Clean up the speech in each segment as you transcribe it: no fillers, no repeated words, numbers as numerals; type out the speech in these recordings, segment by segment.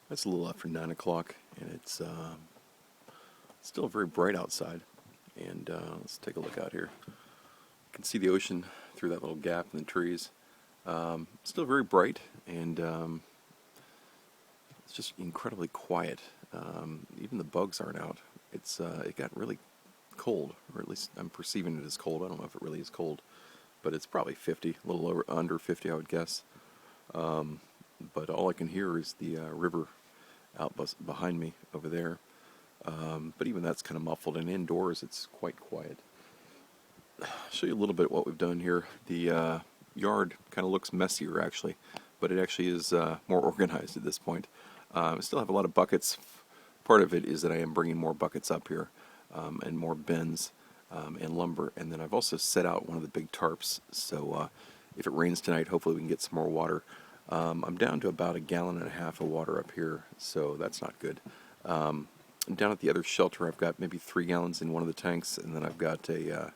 It's a little after 9 o'clock, and it's still very bright outside. And let's take a look out here. You can see the ocean through that little gap in the trees. Still very bright, and it's just incredibly quiet. Even the bugs aren't out. It got really cold, or at least I'm perceiving it as cold. I don't know if it really is cold, but it's probably 50, a little under 50, I would guess. But all I can hear is the river out behind me over there. But even that's kind of muffled, and indoors it's quite quiet. I'll show you a little bit what we've done here. The yard kind of looks messier actually, but it actually is more organized at this point. I still have a lot of buckets. Part of it is that I am bringing more buckets up here and more bins and lumber, and then I've also set out one of the big tarps, so if it rains tonight, hopefully we can get some more water. I'm down to about 1.5 gallons of water up here, so that's not good. Down at the other shelter, I've got maybe 3 gallons in one of the tanks, and then I've got a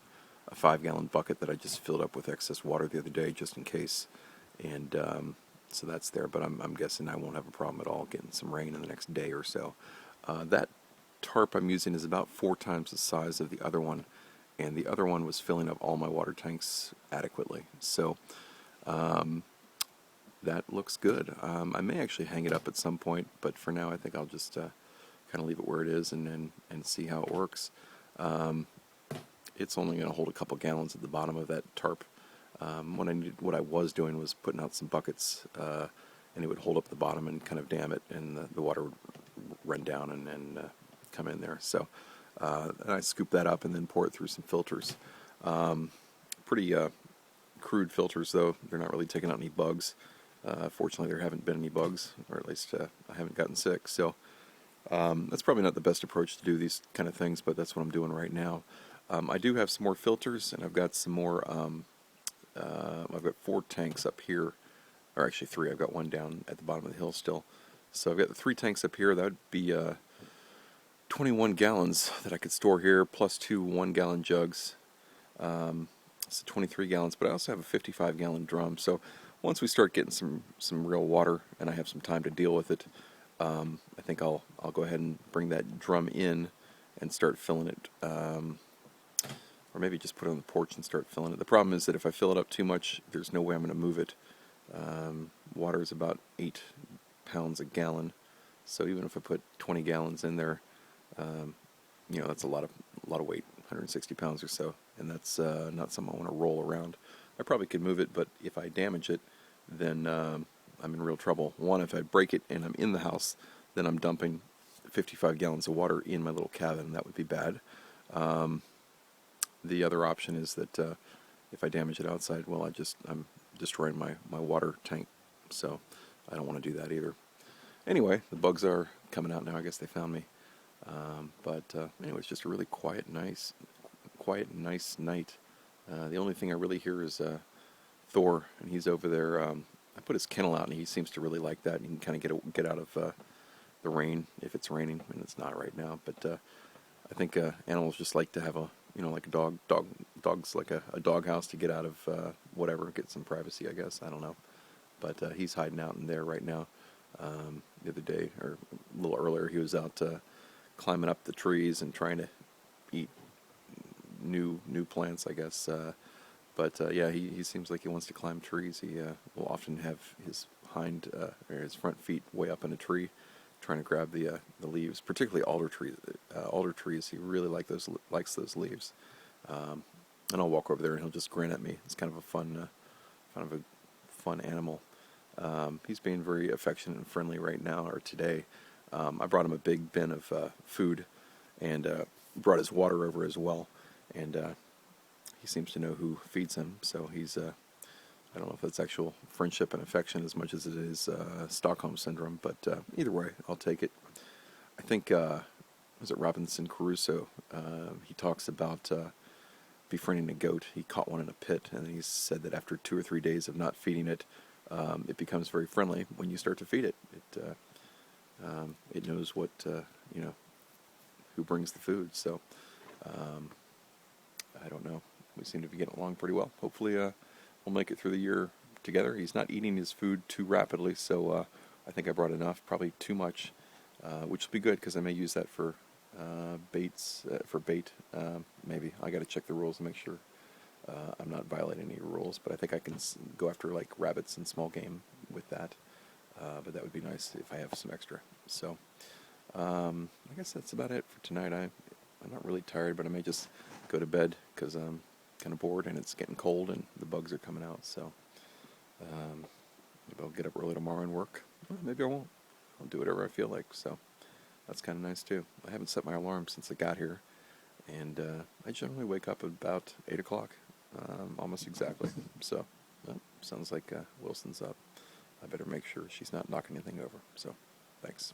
5-gallon bucket that I just filled up with excess water the other day just in case. And so that's there, but I'm guessing I won't have a problem at all getting some rain in the next day or so. That tarp I'm using is about 4 times the size of the other one, and the other one was filling up all my water tanks adequately. So that looks good. I may actually hang it up at some point, but for now I think I'll just kind of leave it where it is and see how it works. It's only going to hold a couple gallons at the bottom of that tarp. What I was doing was putting out some buckets, and it would hold up the bottom and kind of dam it, and the water would run down and come in there. So and I scoop that up and then pour it through some filters. Pretty crude filters, though. They're not really taking out any bugs. Fortunately, there haven't been any bugs, or at least I haven't gotten sick. So that's probably not the best approach to do these kind of things, but that's what I'm doing right now. I do have some more filters, and I've got some more. I've got 4 tanks up here, or actually 3. I've got one down at the bottom of the hill still. So I've got the 3 tanks up here. That would be 21 gallons that I could store here, plus 2 1-gallon jugs. So 23 gallons, but I also have a 55-gallon drum. So once we start getting some real water, and I have some time to deal with it, I think I'll go ahead and bring that drum in and start filling it. Or maybe just put it on the porch and start filling it. The problem is that if I fill it up too much, there's no way I'm going to move it. Water is about 8 pounds a gallon, so even if I put 20 gallons in there, that's a lot of weight, 160 pounds or so, and that's not something I want to roll around. I probably could move it, but if I damage it, then I'm in real trouble. One, if I break it and I'm in the house, then I'm dumping 55 gallons of water in my little cabin. That would be bad. The other option is that if I damage it outside, well, I'm destroying my water tank, so I don't want to do that either. Anyway, the bugs are coming out now. I guess they found me. But anyway, it's just a really quiet and nice night. The only thing I really hear is Thor, and he's over there. I put his kennel out, and he seems to really like that. And he can kind of get out of the rain if it's raining, and it's not right now. But I think animals just like to have like a dog's like a dog house to get out of whatever, get some privacy, I guess. I don't know. But he's hiding out in there right now. The other day, or a little earlier, he was out climbing up the trees and trying to eat new plants, I guess. But yeah, he seems like he wants to climb trees. He will often have his his front feet way up in a tree, trying to grab the leaves, particularly alder trees. Alder trees, he really likes those leaves. And I'll walk over there and he'll just grin at me. It's kind of a fun animal. He's being very affectionate and friendly right now, or today. I brought him a big bin of food, and brought his water over as well. And he seems to know who feeds him, so he's I don't know if that's actual friendship and affection as much as it is Stockholm Syndrome, but either way, I'll take it. I think, was it Robinson Crusoe? He talks about befriending a goat. He caught one in a pit, and he said that after 2 or 3 days of not feeding it, it becomes very friendly when you start to feed it. It knows what, who brings the food, so I don't know. We seem to be getting along pretty well. Hopefully, we'll make it through the year together. He's not eating his food too rapidly, so I think I brought enough, probably too much, which will be good because I may use that for bait. Maybe I got to check the rules and make sure I'm not violating any rules. But I think I can go after like rabbits and small game with that. But that would be nice if I have some extra. So I guess that's about it for tonight. I'm not really tired, but I may just go to bed because I'm kind of bored and it's getting cold and the bugs are coming out. So maybe I'll get up early tomorrow and work. Well, maybe I won't. I'll do whatever I feel like. So that's kind of nice too. I haven't set my alarm since I got here, and I generally wake up about 8 o'clock, almost exactly. So sounds like Wilson's up. I better make sure she's not knocking anything over. So thanks.